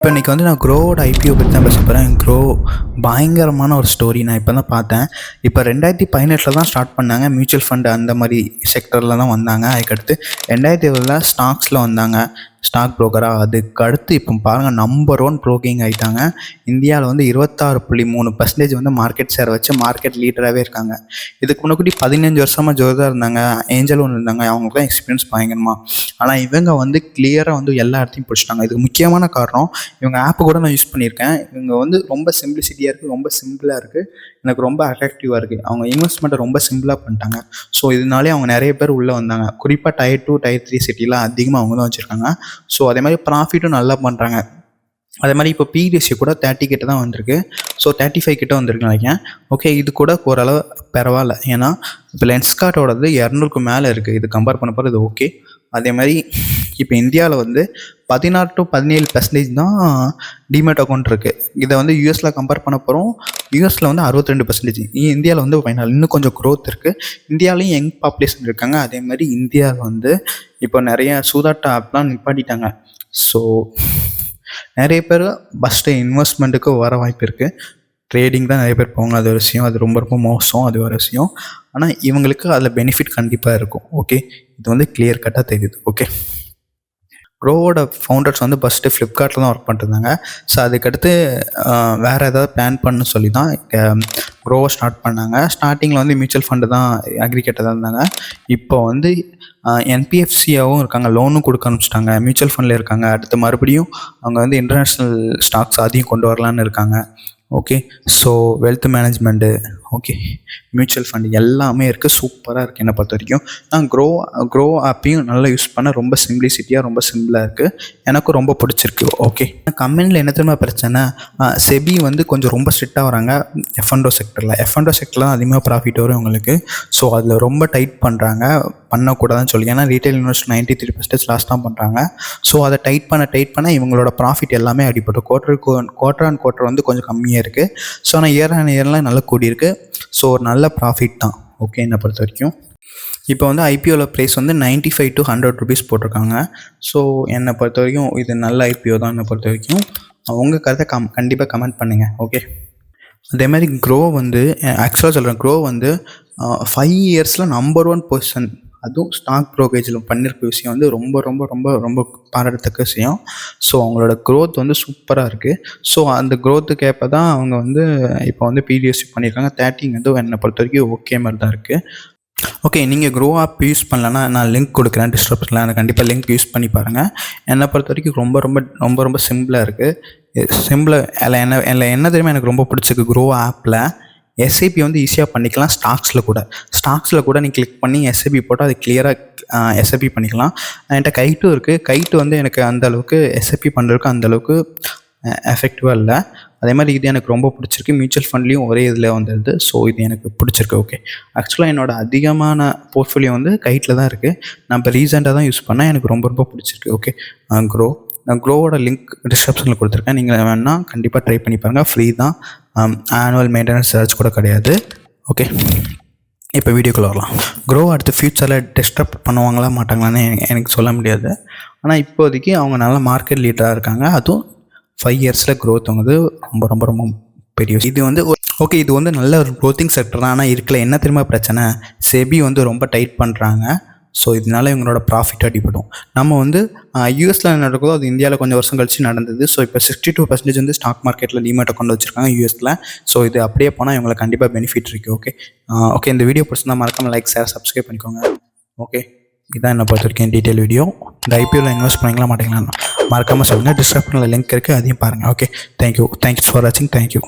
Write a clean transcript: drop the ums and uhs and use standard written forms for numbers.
இப்போ இன்றைக்கி வந்து நான் க்ரோவோட ஐபிஓ பற்றி தான் பேச போகிறேன். க்ரோ பயங்கரமான ஒரு ஸ்டோரி. நான் இப்போ தான் பார்த்தேன். இப்போ 2018 தான் ஸ்டார்ட் பண்ணாங்க. மியூச்சுவல் ஃபண்டு அந்த மாதிரி செக்டரில் தான் வந்தாங்க. அதுக்கடுத்து 2020 ஸ்டாக்ஸில் வந்தாங்க, ஸ்டாக் ப்ரோக்கராக. அதுக்கு அடுத்து இப்போ பாருங்கள், நம்பர் 1 ப்ரோக்கிங் ஆகிட்டாங்க. இந்தியாவில் வந்து 26.3% வந்து மார்க்கெட் ஷேர் வச்சு மார்க்கெட் லீடராகவே இருக்காங்க. இதுக்கு முன்னாடி 15 வருஷமாக ஜோதா இருந்தாங்க, ஏஞ்சல் ஒன்று இருந்தாங்க. அவங்களுக்குலாம் எக்ஸ்பீரியன்ஸ் பயங்கரமாக. ஆனால் இவங்க வந்து கிளியராக வந்து எல்லா இடத்தையும் பிடிச்சிட்டாங்க. இதுக்கு முக்கியமான காரணம், இவங்க ஆப்பு கூட நான் யூஸ் பண்ணியிருக்கேன். இவங்க வந்து ரொம்ப சிம்பிளிசிட்டியாக இருக்குது, ரொம்ப சிம்பிளாக இருக்குது, எனக்கு ரொம்ப அட்ராக்டிவாக இருக்குது. அவங்க இன்வெஸ்ட்மெண்ட்டை ரொம்ப சிம்பிளாக பண்ணிட்டாங்க. ஸோ இதனாலே அவங்க நிறைய பேர் உள்ளே வந்தாங்க. குறிப்பாக Tier 2 Tier 3 சிட்டிலாம் அதிகமாக அவங்க தான் வச்சுருக்காங்க. ஸோ அதே மாதிரி ப்ராஃபிட்டும் நல்லா பண்ணுறாங்க. அதே மாதிரி இப்போ பி ரேஷியோ கூட 30 கிட்ட தான் வந்திருக்கு. ஸோ 35 கிட்ட வந்திருக்கு நினைக்கிறேன். ஓகே, இது கூட ஓரளவு பரவாயில்ல. ஏன்னா இப்போ லென்ஸ்கார்ட்டோடது 200க்கு மேலே இருக்குது. இது கம்பேர் பண்ண போகிறது ஓகே. அதே மாதிரி இப்போ இந்தியாவில் வந்து 16 to 17% தான் டிமேட் அக்கௌண்ட் இருக்குது. இதை வந்து யூஎஸில் கம்பேர் பண்ண போகிறோம். யூஎஸில் வந்து 62%. இந்தியாவில் வந்து ஃபைனல் இன்னும் கொஞ்சம் க்ரோத் இருக்குது. இந்தியாவிலையும் யங் பாப்புலேஷன் இருக்காங்க. அதே மாதிரி இந்தியாவில் வந்து இப்போ நிறைய சூதாட்ட ஆப்லாம் நிப்பாட்டிட்டாங்க. ஸோ நிறைய பேர் ஃபஸ்ட்டு இன்வெஸ்ட்மெண்ட்டுக்கு வர வாய்ப்பு இருக்குது. ட்ரேடிங் தான் நிறைய பேர் போவாங்க, அது ஒரு விஷயம். அது ரொம்ப ரொம்ப மோசம், அது ஒரு விஷயம். ஆனால் இவங்களுக்கு அதில் பெனிஃபிட் கண்டிப்பாக இருக்கும். ஓகே, இது வந்து கிளியர் கட்டாக தெரியுது. ஓகே, க்ரோவோட ஃபவுண்டர்ஸ் வந்து ஃபஸ்ட்டு ஃப்ளிப்கார்ட்டில் தான் ஒர்க் பண்ணிருந்தாங்க. ஸோ அதுக்கடுத்து வேறு ஏதாவது பிளான் பண்ணு சொல்லி தான் க்ரோவை ஸ்டார்ட் பண்ணாங்க. ஸ்டார்டிங்கில் வந்து மியூச்சுவல் ஃபண்டு தான், அக்ரிகேட்டர் தான் இருந்தாங்க. இப்போ வந்து என்பிஎஃப்சியாகவும் இருக்காங்க, லோனும் கொடுக்க ஆரம்பிச்சிட்டாங்க, மியூச்சுவல் ஃபண்டில் இருக்காங்க. அடுத்து மறுபடியும் அவங்க வந்து இன்டர்நேஷ்னல் ஸ்டாக்ஸ் அதையும் கொண்டு வரலான்னு இருக்காங்க. Okay, so wealth management, okay, mutual fund எல்லாமே இருக்குது. சூப்பராக இருக்குது என்னை பொறுத்த வரைக்கும். நான் க்ரோ ஆப்பையும் நல்லா யூஸ் பண்ண, ரொம்ப சிம்பிளிசிட்டியாக ரொம்ப சிம்பிளாக இருக்குது. எனக்கும் ரொம்ப பிடிச்சிருக்கு. ஓகே, கம்பெனியில் என்ன தெரியுமா பிரச்சனை, செபி வந்து கொஞ்சம் ரொம்ப ஸ்ட்ரிக்டாக வராங்க F&O செக்டரில். F&O செக்டரில் தான் அதிகமாக ப்ராஃபிட் வரும் உங்களுக்கு. ஸோ அதில் ரொம்ப டைட் பண்ணுறாங்க, பண்ணக்கூடாதுன்னு சொல்லி. ஏன்னா ரீட்டைல் இன்வெஸ்ட் 93% லாஸ் தான் பண்ணுறாங்க. ஸோ அதை டைட் பண்ண இவங்களோட ப்ராஃபிட் எல்லாமே அடிப்படும். குவார்டர் ஆன் குவார்டர் வந்து கொஞ்சம் கம்மியாக இருக்குது. ஸோ ஆனால் இயர் ஆன் இயர்லாம் நல்லா கூடியிருக்கு. ஸோ ஒரு நல்ல ப்ராஃபிட் தான். ஓகே, என்னை பொறுத்த வரைக்கும் இப்போ வந்து ஐபிஓவில் ப்ரைஸ் வந்து 95 to 100 rupees போட்டிருக்காங்க. ஸோ என்னை பொறுத்த வரைக்கும் இது நல்ல ஐபிஓ தான். என்னை பொறுத்த வரைக்கும் உங்கள் கருத்தை கண்டிப்பாக கமெண்ட் பண்ணுங்கள். ஓகே, அதே மாதிரி க்ரோ வந்து ஆக்சுவலாக சொல்கிறேன், க்ரோ வந்து 5 இயர்ஸில் நம்பர் 1 பொசிஷன், அதுவும் ஸ்டாக் ப்ரோக்கரேஜில் பண்ணியிருக்க விஷயம் வந்து ரொம்ப ரொம்ப ரொம்ப ரொம்ப பாராட்டத்தக்க விஷயம். ஸோ அவங்களோட க்ரோத் வந்து சூப்பராக இருக்குது. ஸோ அந்த க்ரோத்துக்கு ஏற்ப தான் அவங்க வந்து இப்போ வந்து பிடிஎஸ்சி பண்ணியிருக்காங்க. 30 வந்து என்னை பொறுத்த வரைக்கும் ஓகே மாதிரி தான் இருக்குது. ஓகே, நீங்கள் க்ரோ ஆப் யூஸ் பண்ணலன்னா நான் லிங்க் கொடுக்குறேன் டிஸ்கிரிப்ஷனில். எனக்கு கண்டிப்பாக லிங்க் யூஸ் பண்ணி பாருங்கள். என்னை பொறுத்த வரைக்கும் ரொம்ப ரொம்ப ரொம்ப ரொம்ப சிம்பிளாக இருக்குது. அதில் என்ன தெரியுமா எனக்கு ரொம்ப பிடிச்சிருக்கு, க்ரோ ஆப்பில் எஸ்ஐபி வந்து ஈஸியாக பண்ணிக்கலாம். ஸ்டாக்ஸில் கூட நீங்கள் கிளிக் பண்ணி எஸ்ஐபி போட்டால் அது கிளியராக எஸ்ஐபி பண்ணிக்கலாம். என்கிட்ட கைட்டும் இருக்குது. கைட்டு வந்து எனக்கு அந்தளவுக்கு எஸ்ஐபி பண்ணுறதுக்கு அந்தளவுக்கு எஃபெக்டிவாக இல்லை. அதே மாதிரி இது எனக்கு ரொம்ப பிடிச்சிருக்கு. மியூச்சுவல் ஃபண்ட்லேயும் ஒரே இதில் வந்துடுது. ஸோ இது எனக்கு பிடிச்சிருக்கு. ஓகே, ஆக்சுவலாக என்னோட அதிகமான போர்ட்ஃபோலியோ வந்து கைட்டில் தான் இருக்குது. நான் இப்போ ரீசெண்டாக தான் யூஸ் பண்ணேன். எனக்கு ரொம்ப ரொம்ப பிடிச்சிருக்கு. ஓகே, நான் க்ரோவோட லிங்க் டிஸ்கிரிப்ஷனில் கொடுத்துருக்கேன். நீங்கள் வேணால் கண்டிப்பாக ட்ரை பண்ணி பாருங்கள். ஃப்ரீ தான். ஆனுவல் மெயின்டெனன்ஸ் சார்ஜ் கூட கிடையாது. ஓகே, இப்போ வீடியோக்குள்ளே வரலாம். க்ரோ அடுத்த ஃப்யூச்சரில் டிஸ்டர்ப் பண்ணுவாங்களா மாட்டாங்களான்னு எனக்கு சொல்ல முடியாது. ஆனால் இப்போதைக்கு அவங்க நல்ல மார்க்கெட் லீடராக இருக்காங்க. அதுவும் 5 இயர்ஸில் க்ரோத் வந்து ரொம்ப ரொம்ப ரொம்ப பெரிய விஷயம். இது வந்து ஓகே, இது வந்து நல்ல ஒரு க்ரோத்திங் செக்டர் தான். ஆனால் இருக்கல என்ன தெரியுமா பிரச்சனை, செபி வந்து ரொம்ப டைட் பண்ணுறாங்க. ஸோ இதனால இவங்களோட ப்ராஃபிட் அடிப்படும். நம்ம வந்து யூஎஸில் நடக்குதோ அது இந்தியாவில் கொஞ்சம் வருஷம் கழிச்சு நடந்தது. ஸோ இப்போ 62% வந்து ஸ்டாக் மார்க்கெட்டில் டிமேட் அக்கௌண்ட் வச்சுருக்காங்க யூஎஸில். ஸோ இது அப்படியே போனால் இவங்களுக்கு கண்டிப்பாக பெனிஃபிட் இருக்குது. ஓகே, இந்த வீடியோ பிடிச்சிருந்தா மறக்காமல் லைக், ஷேர், சப்ஸ்கிரைப் பண்ணிக்கோங்க. ஓகே, இதான் என்னை பொறுத்த வரைக்கும் டீட்டெயில் வீடியோ. இந்த ஐபிஓவில் இன்வெஸ்ட் பண்ணிங்களா மாட்டீங்களா மறக்காமல் சொல்லுங்கள். டிஸ்கிரிப்ஷனில் லிங்க் இருக்குது, அதையும் பாருங்கள். ஓகே, தேங்க்யூ ஃபார் வாட்சிங். தேங்க்யூ.